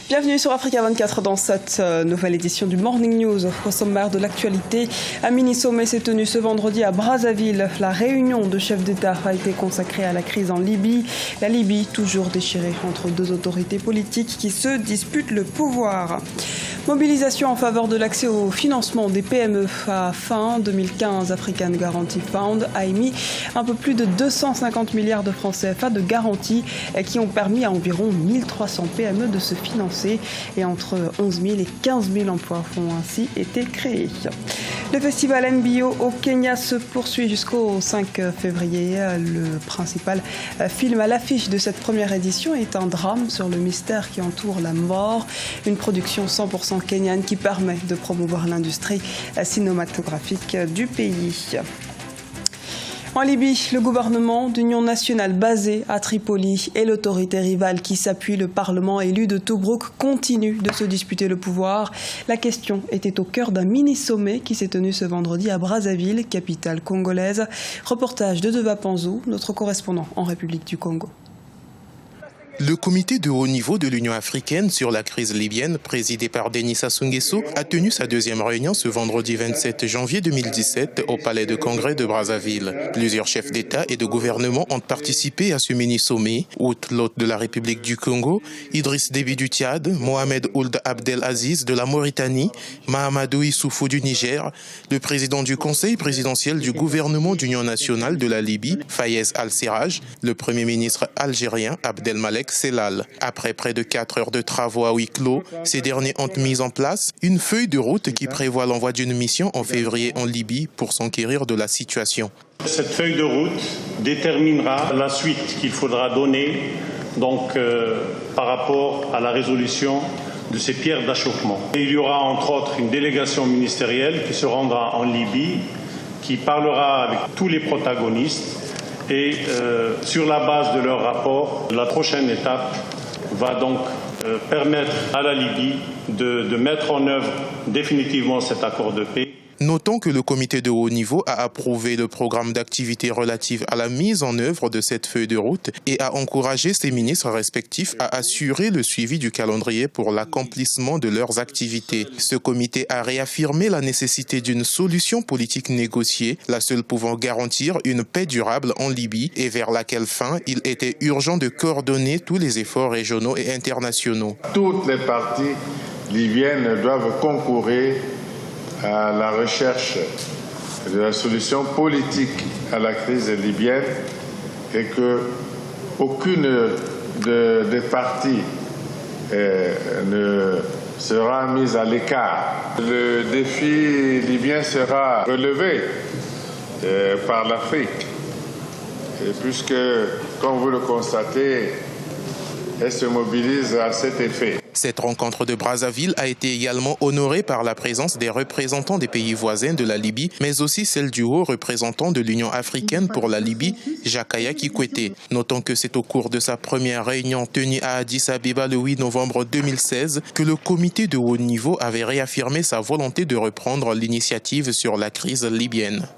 Bienvenue sur Africa 24 dans cette nouvelle édition du Morning News. Au sommaire de l'actualité, un mini-sommet s'est tenu ce vendredi à Brazzaville. La réunion de chefs d'État a été consacrée à la crise en Libye. La Libye, toujours déchirée entre deux autorités politiques qui se disputent le pouvoir. Mobilisation en faveur de l'accès au financement des PME. À fin 2015, African Guarantee Fund a émis un peu plus de 250 milliards de francs CFA de garanties qui ont permis à environ 1300 PME de se financer et entre 11 000 et 15 000 emplois ont ainsi été créés. Le festival NBO au Kenya se poursuit jusqu'au 5 février. Le principal film à l'affiche de cette première édition est un drame sur le mystère qui entoure la mort. Une production 100% kenyane qui permet de promouvoir l'industrie cinématographique du pays. En Libye, le gouvernement d'union nationale basé à Tripoli et l'autorité rivale qui s'appuie, le Parlement élu de Tobrouk, continuent de se disputer le pouvoir. La question était au cœur d'un mini-sommet qui s'est tenu ce vendredi à Brazzaville, capitale congolaise. Reportage de Deva Panzou, notre correspondant en République du Congo. Le comité de haut niveau de l'Union africaine sur la crise libyenne, présidé par Denis Sassou Nguesso, a tenu sa deuxième réunion ce vendredi 27 janvier 2017 au palais de congrès de Brazzaville. Plusieurs chefs d'État et de gouvernement ont participé à ce mini-sommet. Outre l'hôte de la République du Congo, Idriss Déby du Tchad, Mohamed Ould Abdel Aziz de la Mauritanie, Mahamadou Issoufou du Niger, le président du Conseil présidentiel du gouvernement d'union nationale de la Libye, Fayez al-Serraj, le premier ministre algérien Abdelmalek Sellal. Après près de 4 heures de travaux à huis clos, ces derniers ont mis en place une feuille de route qui prévoit l'envoi d'une mission en février en Libye pour s'enquérir de la situation. Cette feuille de route déterminera la suite qu'il faudra donner par rapport à la résolution de ces pierres d'achoppement. Il y aura entre autres une délégation ministérielle qui se rendra en Libye, qui parlera avec tous les protagonistes. Et sur la base de leur rapport, la prochaine étape va donc permettre à la Libye de mettre en œuvre définitivement cet accord de paix. Notons que le comité de haut niveau a approuvé le programme d'activité relative à la mise en œuvre de cette feuille de route et a encouragé ses ministres respectifs à assurer le suivi du calendrier pour l'accomplissement de leurs activités. Ce comité a réaffirmé la nécessité d'une solution politique négociée, la seule pouvant garantir une paix durable en Libye et vers laquelle fin il était urgent de coordonner tous les efforts régionaux et internationaux. Toutes les parties libyennes doivent concourir à la recherche de la solution politique à la crise libyenne et que aucune des parties ne sera mise à l'écart. Le défi libyen sera relevé par l'Afrique, puisque, comme vous le constatez, elle se mobilise à cet effet. Cette rencontre de Brazzaville a été également honorée par la présence des représentants des pays voisins de la Libye, mais aussi celle du haut représentant de l'Union africaine pour la Libye, Jakaya Kikwete. Notons que c'est au cours de sa première réunion tenue à Addis Abeba le 8 novembre 2016 que le comité de haut niveau avait réaffirmé sa volonté de reprendre l'initiative sur la crise libyenne.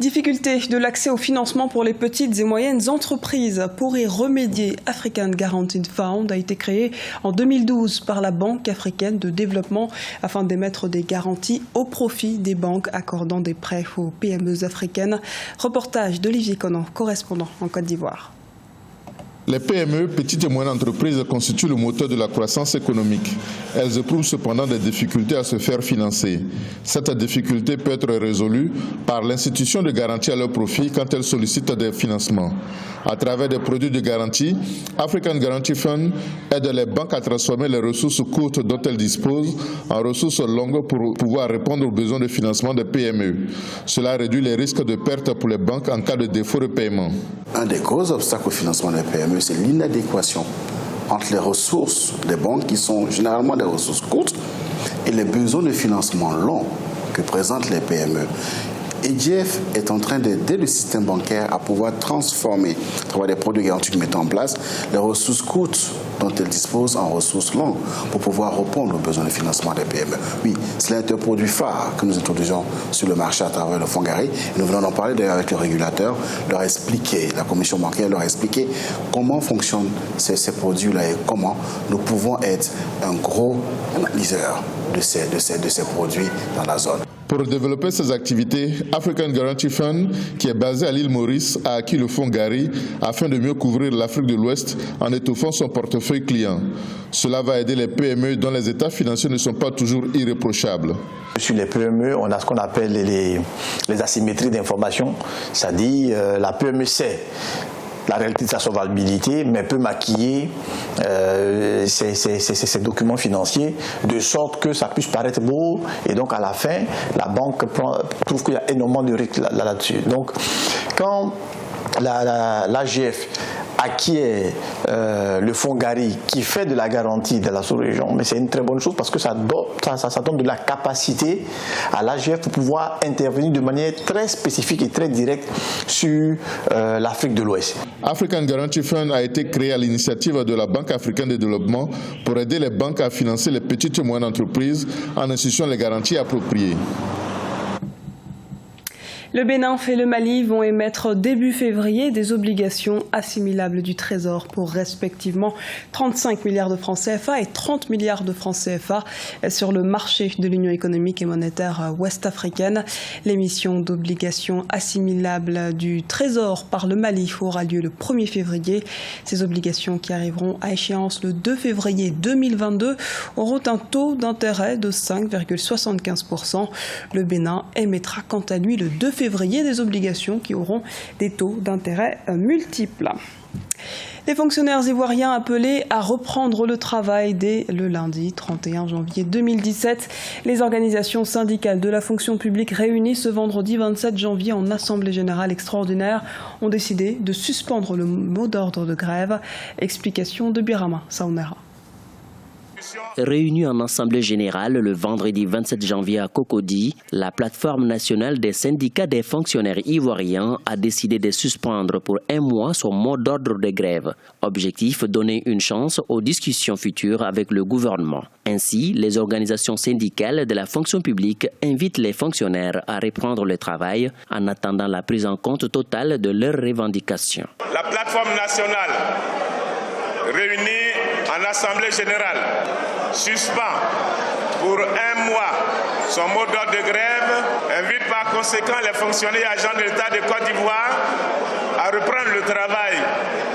Difficulté de l'accès au financement pour les petites et moyennes entreprises. Pour y remédier, African Guarantee Fund a été créé en 2012 par la Banque africaine de développement afin d'émettre des garanties au profit des banques accordant des prêts aux PME africaines. Reportage d'Olivier Conan, correspondant en Côte d'Ivoire. Les PME, petites et moyennes entreprises, constituent le moteur de la croissance économique. Elles éprouvent cependant des difficultés à se faire financer. Cette difficulté peut être résolue par l'institution de garantie à leur profit quand elles sollicitent des financements. À travers des produits de garantie, African Guarantee Fund aide les banques à transformer les ressources courtes dont elles disposent en ressources longues pour pouvoir répondre aux besoins de financement des PME. Cela réduit les risques de perte pour les banques en cas de défaut de paiement. Un des gros obstacles au financement des PME, c'est l'inadéquation entre les ressources des banques, qui sont généralement des ressources courtes, et les besoins de financement longs que présentent les PME. EDF est en train d'aider le système bancaire à pouvoir transformer, à travers des produits garantis qu'ils mettent en place, les ressources courtes dont elle dispose en ressources longues pour pouvoir répondre aux besoins de financement des PME. Oui, c'est un produit phare que nous introduisons sur le marché à travers le fonds Gary. Nous venons d'en parler d'ailleurs avec le régulateur, leur expliquer, la commission bancaire leur expliquer comment fonctionnent ces produits-là et comment nous pouvons être un gros analyseur de ces produits dans la zone. Pour développer ses activités, African Guarantee Fund, qui est basé à l'île Maurice, a acquis le fonds Gary afin de mieux couvrir l'Afrique de l'Ouest en étoffant son portefeuille client. Cela va aider les PME dont les états financiers ne sont pas toujours irréprochables. Sur les PME, on a ce qu'on appelle les asymétries d'information, c'est-à-dire la PME sait la réalité de sa solvabilité, mais peut maquiller ses documents financiers de sorte que ça puisse paraître beau et donc à la fin, la banque trouve qu'il y a énormément de risques là-dessus. Donc quand l'AGF acquiert le fonds Gary qui fait de la garantie de la sous-région, mais c'est une très bonne chose parce que ça donne de la capacité à l'AGF pour pouvoir intervenir de manière très spécifique et très directe sur l'Afrique de l'Ouest. African Guarantee Fund a été créé à l'initiative de la Banque africaine de développement pour aider les banques à financer les petites et moyennes entreprises en instituant les garanties appropriées. Le Bénin et le Mali vont émettre début février des obligations assimilables du Trésor pour respectivement 35 milliards de francs CFA et 30 milliards de francs CFA sur le marché de l'Union économique et monétaire ouest-africaine. L'émission d'obligations assimilables du Trésor par le Mali aura lieu le 1er février. Ces obligations qui arriveront à échéance le 2 février 2022 auront un taux d'intérêt de 5,75%. Le Bénin émettra quant à lui le 2 février des obligations qui auront des taux d'intérêt multiples. Les fonctionnaires ivoiriens appelés à reprendre le travail dès le lundi 31 janvier 2017. Les organisations syndicales de la fonction publique réunies ce vendredi 27 janvier en Assemblée générale extraordinaire ont décidé de suspendre le mot d'ordre de grève. Explication de Birama Saounera. Réunie en Assemblée générale le vendredi 27 janvier à Cocody, la plateforme nationale des syndicats des fonctionnaires ivoiriens a décidé de suspendre pour un mois son mot d'ordre de grève. Objectif, donner une chance aux discussions futures avec le gouvernement. Ainsi, les organisations syndicales de la fonction publique invitent les fonctionnaires à reprendre le travail en attendant la prise en compte totale de leurs revendications. La plateforme nationale réunie en Assemblée générale suspend pour un mois son mot d'ordre de grève, invite par conséquent les fonctionnaires et agents de l'État de Côte d'Ivoire à reprendre le travail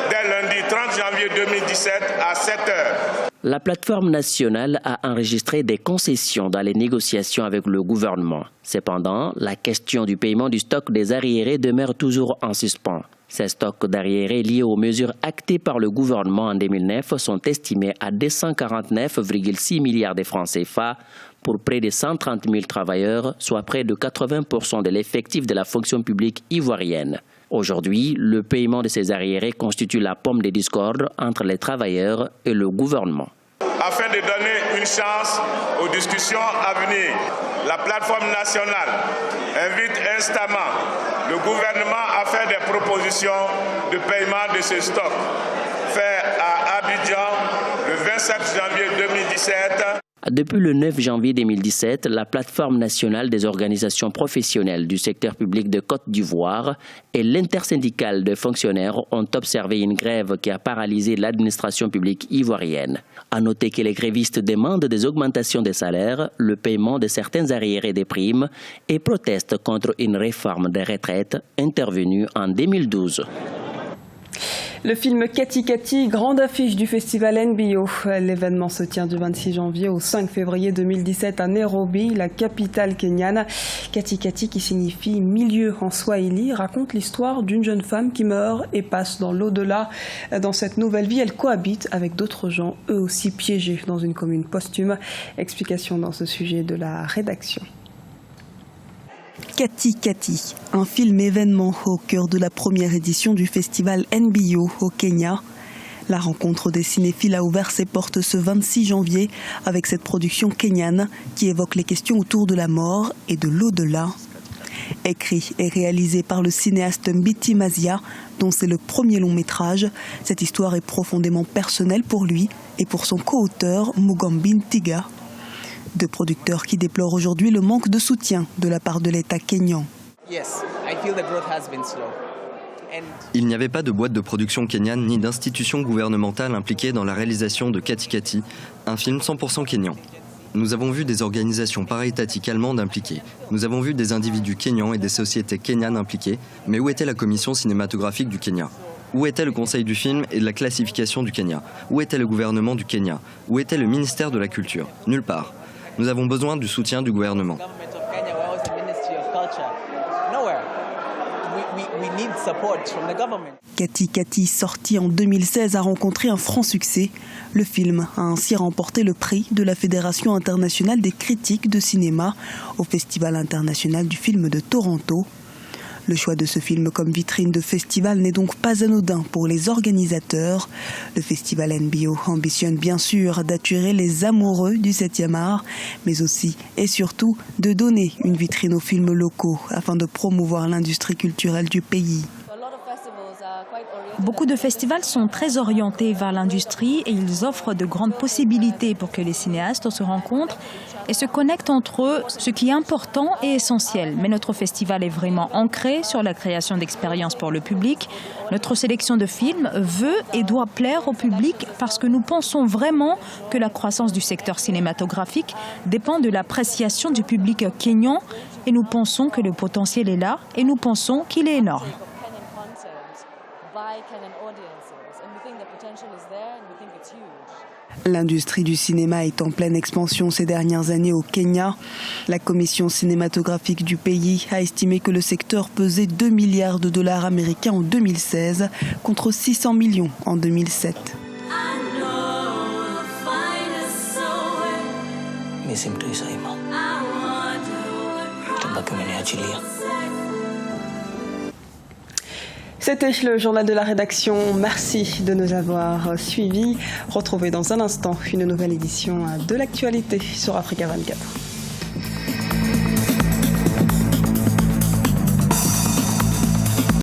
dès lundi 30 janvier 2017 à 7 heures. La plateforme nationale a enregistré des concessions dans les négociations avec le gouvernement. Cependant, la question du paiement du stock des arriérés demeure toujours en suspens. Ces stocks d'arriérés liés aux mesures actées par le gouvernement en 2009 sont estimés à 249,6 milliards de francs CFA pour près de 130 000 travailleurs, soit près de 80% de l'effectif de la fonction publique ivoirienne. Aujourd'hui, le paiement de ces arriérés constitue la pomme de discorde entre les travailleurs et le gouvernement. Afin de donner une chance aux discussions à venir, la plateforme nationale invite instamment le gouvernement à faire des propositions de paiement de ce stock fait à Abidjan le 27 janvier 2017. Depuis le 9 janvier 2017, la plateforme nationale des organisations professionnelles du secteur public de Côte d'Ivoire et l'intersyndicale de fonctionnaires ont observé une grève qui a paralysé l'administration publique ivoirienne. À noter que les grévistes demandent des augmentations des salaires, le paiement de certains arriérés des primes et protestent contre une réforme des retraites intervenue en 2012. Le film Kati Kati, grande affiche du festival NBO. L'événement se tient du 26 janvier au 5 février 2017 à Nairobi, la capitale kenyane. Kati Kati, qui signifie milieu en swahili, raconte l'histoire d'une jeune femme qui meurt et passe dans l'au-delà. Dans cette nouvelle vie, elle cohabite avec d'autres gens, eux aussi piégés dans une commune posthume. Explication dans ce sujet de la rédaction. Kati Kati, un film événement au cœur de la première édition du festival NBO au Kenya. La rencontre des cinéphiles a ouvert ses portes ce 26 janvier avec cette production kenyane qui évoque les questions autour de la mort et de l'au-delà. Écrit et réalisé par le cinéaste Mbiti Mazia, dont c'est le premier long métrage, cette histoire est profondément personnelle pour lui et pour son co-auteur Mugambin Tiga. Deux producteurs qui déplorent aujourd'hui le manque de soutien de la part de l'État kényan. Il n'y avait pas de boîte de production kenyane ni d'institution gouvernementale impliquée dans la réalisation de Katikati, un film 100% kényan. Nous avons vu des organisations para-étatiques allemandes impliquées. Nous avons vu des individus kenyans et des sociétés kenyanes impliquées. Mais où était la commission cinématographique du Kenya ? Où était le conseil du film et de la classification du Kenya ? Où était le gouvernement du Kenya ? Où était le ministère de la Culture ? Nulle part. Nous avons besoin du soutien du gouvernement. Katikati, sorti en 2016, a rencontré un franc succès. Le film a ainsi remporté le prix de la Fédération internationale des critiques de cinéma au Festival international du film de Toronto. Le choix de ce film comme vitrine de festival n'est donc pas anodin pour les organisateurs. Le festival NBO ambitionne bien sûr d'attirer les amoureux du 7e art, mais aussi et surtout de donner une vitrine aux films locaux afin de promouvoir l'industrie culturelle du pays. Beaucoup de festivals sont très orientés vers l'industrie et ils offrent de grandes possibilités pour que les cinéastes se rencontrent et se connectent entre eux, ce qui est important et essentiel. Mais notre festival est vraiment ancré sur la création d'expériences pour le public. Notre sélection de films veut et doit plaire au public parce que nous pensons vraiment que la croissance du secteur cinématographique dépend de l'appréciation du public kényan et nous pensons que le potentiel est là et nous pensons qu'il est énorme. L'industrie du cinéma est en pleine expansion ces dernières années au Kenya. La commission cinématographique du pays a estimé que le secteur pesait 2 milliards de dollars américains en 2016 contre 600 millions en 2007. C'était le journal de la rédaction. Merci de nous avoir suivis. Retrouvez dans un instant une nouvelle édition de l'actualité sur Africa 24.